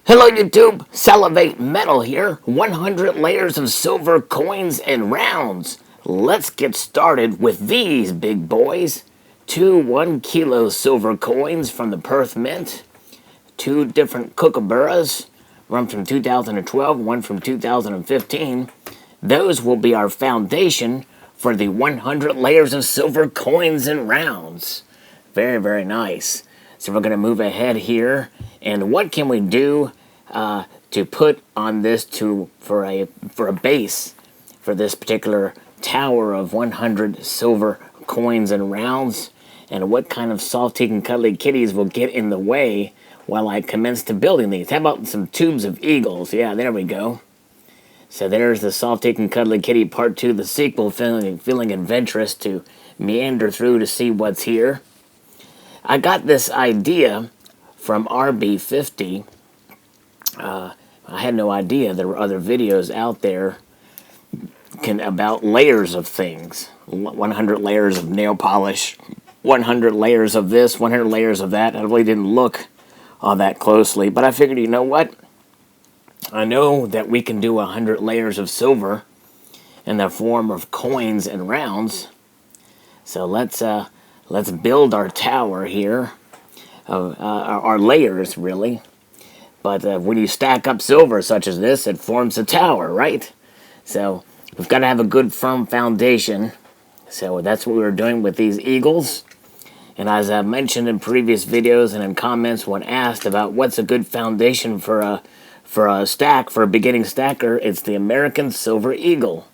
Hello YouTube, Salivate Metal here, 100 layers of silver coins and rounds. Let's get started with these big boys. Two 1 kilo silver coins from the Perth Mint, two different kookaburras, one from 2012, one from 2015. Those will be our foundation for the 100 layers of silver coins and rounds. Very, very nice. So we're going to move ahead here. And what can we do to put on this for a base for this particular tower of 100 silver coins and rounds? And what kind of soft and cuddly kitties will get in the way while I commence to building these? How about some tubes of eagles? Yeah, there we go. So there's the soft and cuddly kitty part 2, the sequel, feeling adventurous to meander through to see what's here. I got this idea from RB50. I had no idea there were other videos out there about layers of things. 100 layers of nail polish, 100 layers of this, 100 layers of that. I really didn't look all that closely, but I figured, you know what? I know that we can do 100 layers of silver in the form of coins and rounds. So let's build our tower here, our layers really. But when you stack up silver such as this, it forms a tower, right? So we've got to have a good firm foundation. So that's what we were doing with these eagles. And as I've mentioned in previous videos and in comments when asked about what's a good foundation for a stack, for a beginning stacker, it's the American Silver Eagle.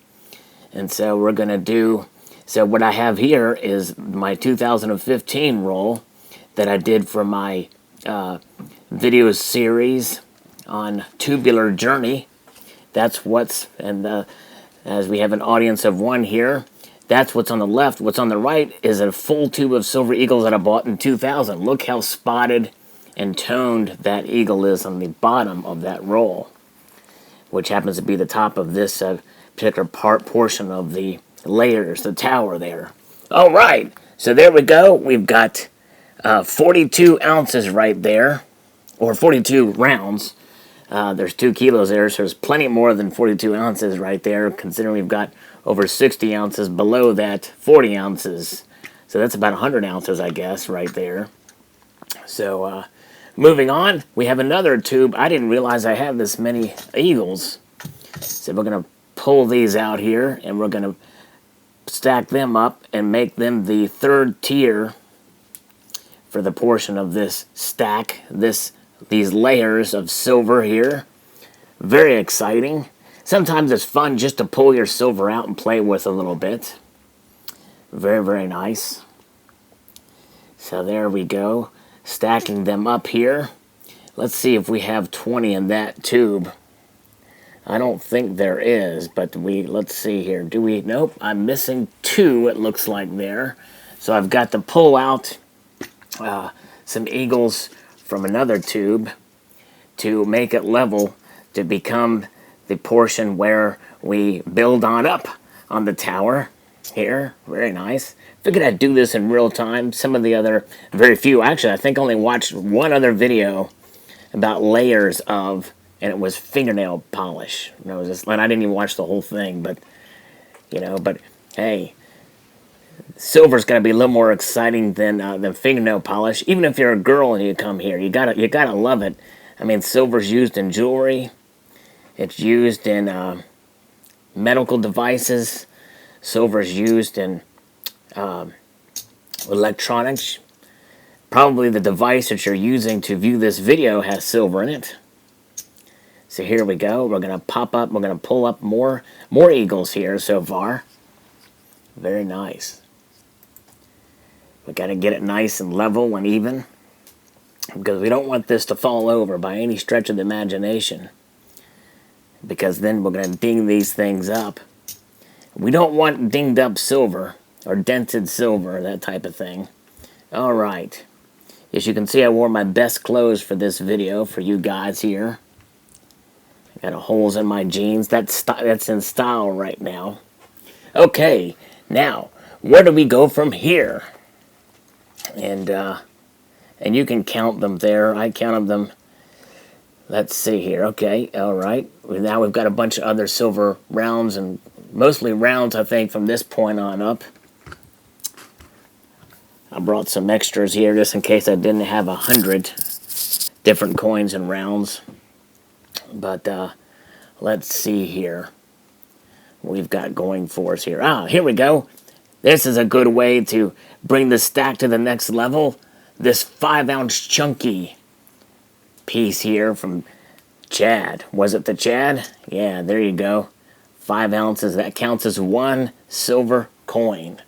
And so we're going to do, so what I have here is my 2015 roll that I did for my video series on Tubular Journey. That's what's, and as we have an audience of one here, that's what's on the left. What's on the right is a full tube of silver eagles that I bought in 2000. Look how spotted and toned that eagle is on the bottom of that roll, which happens to be the top of this particular portion of the layers, the tower there. All right, so there we go. We've got 42 ounces right there, or 42 rounds. There's 2 kilos there, so there's plenty more than 42 ounces right there, considering we've got over 60 ounces below that, 40 ounces. So that's about 100 ounces, I guess, right there. So moving on, we have another tube. I didn't realize I had this many eagles. So we're going to pull these out here, and we're going to stack them up and make them the third tier for the portion of this stack, these layers of silver here. Very exciting. Sometimes it's fun just to pull your silver out and play with a little bit. Very, very nice. So there we go. Stacking them up here. Let's see if we have 20 in that tube. I don't think there is, but let's see here. Do we? Nope, I'm missing 2, it looks like there. So I've got to pull out some eagles from another tube to make it level to become the portion where we build on up on the tower here. Very nice. Figured I'd do this in real time. Some of the other, very few, actually I think I only watched one other video about layers of, and it was fingernail polish. And I didn't even watch the whole thing, but hey, silver's gonna be a little more exciting than fingernail polish. Even if you're a girl and you come here, you gotta love it. I mean, silver's used in jewelry. It's used in medical devices. Silver's used in electronics. Probably the device that you're using to view this video has silver in it. So here we go. We're gonna pop up. We're gonna pull up more eagles here so far. Very nice. We got to get it nice and level and even, because we don't want this to fall over by any stretch of the imagination, because then we're going to ding these things up. We don't want dinged up silver or dented silver, that type of thing. All right. As you can see, I wore my best clothes for this video for you guys here. I got holes in my jeans. That's in style right now. Okay, now, where do we go from here? And you can count them there. I counted them Let's see here. Okay, all right. Now we've got a bunch of other silver rounds, and mostly rounds, I think, from this point on up. I brought some extras here just in case I didn't have 100 different coins and rounds. But let's see here. We've got going for us here. Ah, here we go. This is a good way to bring the stack to the next level. This 5-ounce chunky piece here from Chad. Was it the Chad? Yeah, there you go. 5 ounces. That counts as 1 silver coin.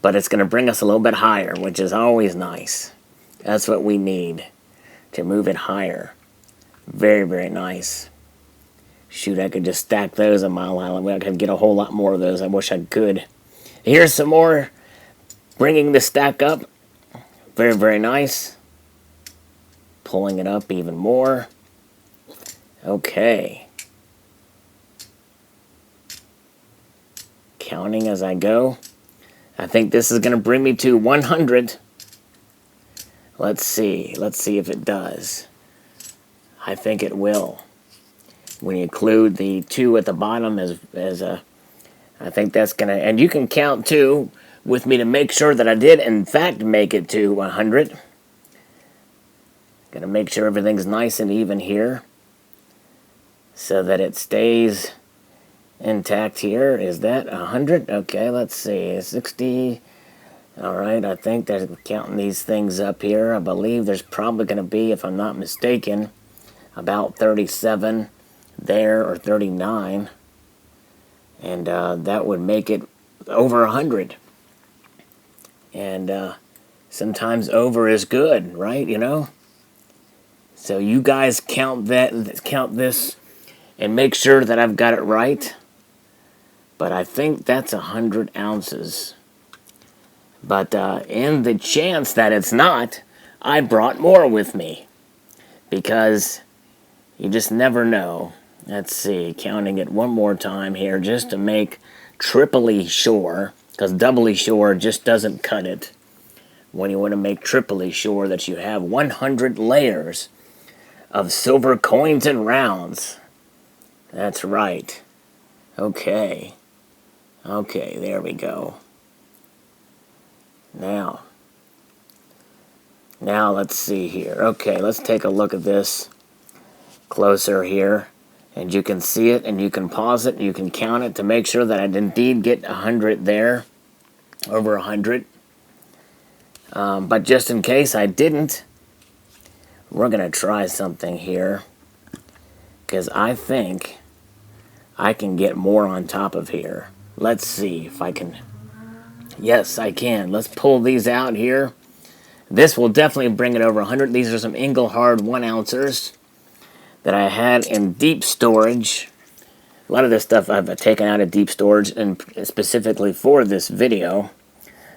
But it's going to bring us a little bit higher, which is always nice. That's what we need to move it higher. Very, very nice. Shoot, I could just stack those on Mile Island. I could get a whole lot more of those. I wish I could. Here's some more. Bringing the stack up. Very, very nice. Pulling it up even more. Okay. Counting as I go. I think this is going to bring me to 100. Let's see. Let's see if it does. I think it will. When you include the 2 at the bottom as a... I think that's going to... And you can count too with me to make sure that I did in fact make it to 100. Gonna make sure everything's nice and even here so that it stays intact here. Is that 100? Okay, let's see. 60. All right, I think they're counting these things up here. I believe there's probably going to be, if I'm not mistaken, about 37 there or 39. And that would make it over 100. And sometimes over is good, right? You know? So you guys count this and make sure that I've got it right. But I think that's 100 ounces. But in the chance that it's not, I brought more with me. Because you just never know. Let's see, counting it one more time here just to make triply sure. Because doubly sure just doesn't cut it. When you want to make triply sure that you have 100 layers of silver coins and rounds. That's right. Okay. Okay, there we go. Now let's see here. Okay, let's take a look at this closer here. And you can see it, and you can pause it, and you can count it to make sure that I indeed get 100 there. Over 100. But just in case I didn't, we're going to try something here. Because I think I can get more on top of here. Let's see if I can. Yes, I can. Let's pull these out here. This will definitely bring it over 100. These are some Engelhard 1-ouncers that I had in deep storage. A lot of this stuff I've taken out of deep storage and specifically for this video.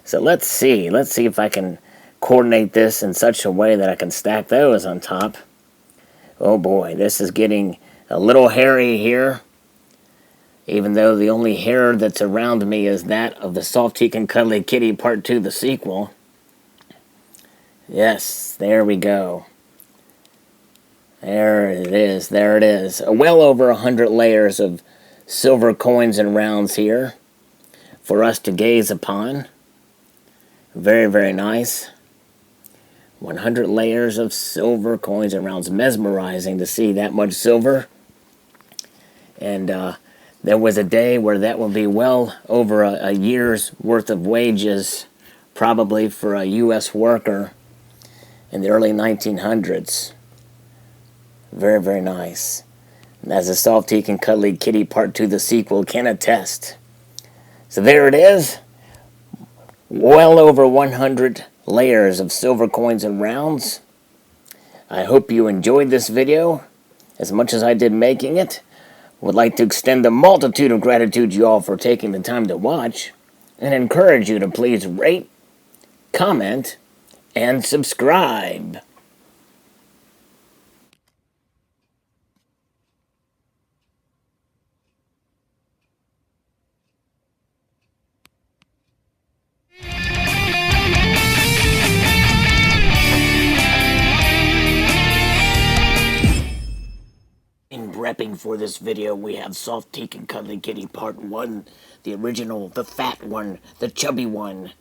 So let's see. Let's see if I can coordinate this in such a way that I can stack those on top. Oh boy, this is getting a little hairy here. Even though the only hair that's around me is that of the Soft Teak and Cuddly Kitty Part 2, the sequel. Yes, there we go. There it is, there it is. Well over 100 layers of silver coins and rounds here for us to gaze upon. Very, very nice. 100 layers of silver coins and rounds. Mesmerizing to see that much silver. And there was a day where that will be well over a year's worth of wages, probably for a U.S. worker in the early 1900s. Very, very nice. And as the Soft Teak and Cuddly Kitty Part 2, the sequel, can attest. So there it is. Well over 100 layers of silver coins and rounds. I hope you enjoyed this video as much as I did making it. Would like to extend a multitude of gratitude to you all for taking the time to watch, and encourage you to please rate, comment, and subscribe. prepping for this video. We have Soft Teak and Cuddly Kitty Part 1, the original, the fat one, the chubby one.